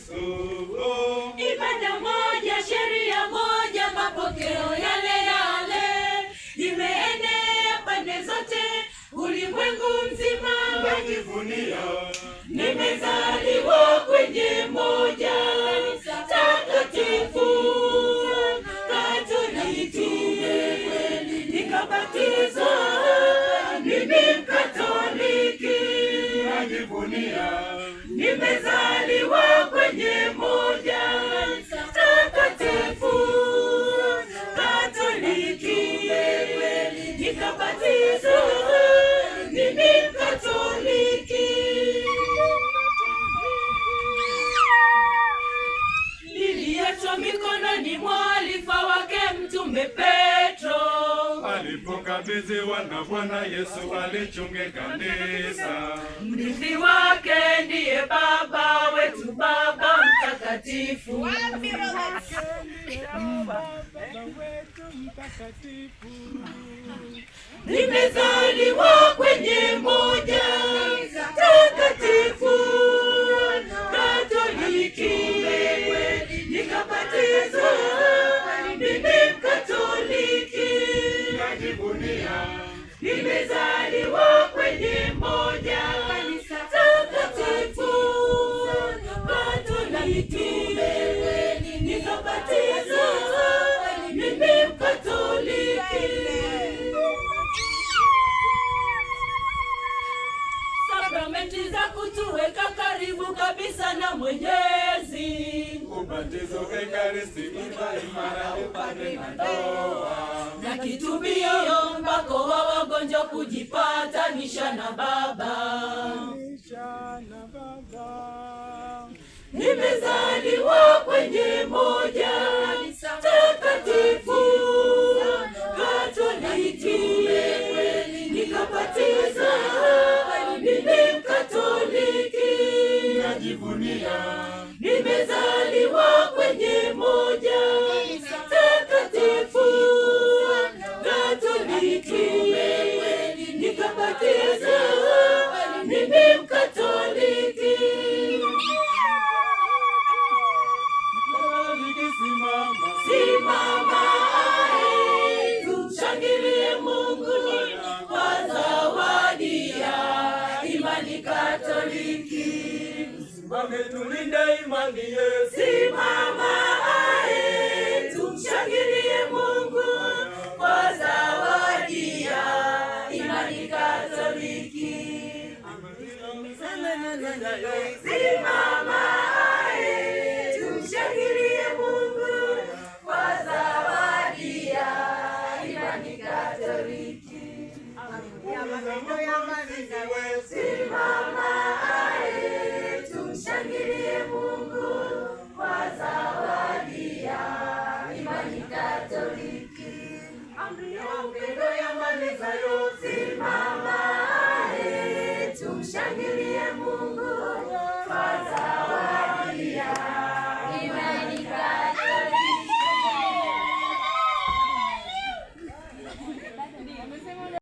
Yesu. Ibada moja, sheria moja, mapokeo yale yale, imeenea pande zote, ulimwengu mzima Najivunia nimezaliwa kwenye moja takatifu Katoliki, nikabatizwa mimi Mkatoliki. najivunia Nimezaliwa kwenye moja takatifu Katoliki, nikabatizwa mimi Mkatoliki. Niliachwa mikononi mwa halifa wake Mtume Petro, alipokabidhiwa na Bwana Yesu alichunge kanisa. mrithi wake ndiye Baba wetu, Baba Mtakatifu. Nimezaliwa kwenye moja takatifu Katoliki, nikabatizwa mimi Mkatoliki. Najivunia Nimezaliwa kwenye moja takatifu Katoliki, nikabatizwa mimi Mkatoliki. Sakramenti za kutuweka karibu kabisa na Mwenyezi, ubatizo, ekaristi, imara, upadre na ndoa. na kitubio mpako wa wagonjwa kujipatanisha na Baba. Nimezaliwa kwenye moja takatifu Katoliki, nikabatizwa mimi Mkatoliki. Najivunia Nimezaliwa kwenye moja takatifu Katoliki, nikabatizwa mimi Mkatoliki. Simama tumshangilie Mungu kwa zawadi ya imani Katoliki. wametulinde imani Yesu. Simama tumshangilie Mungu kwa zawadi ya imani Katoliki. Simama tumshangilie Mungu kwa zawadi ya imani Katoliki. Simama tumshangilie Mungu kwa zawadi ya imani Katoliki. Amri ya upendo yamaliza yote. Simama tumshangilie Mungu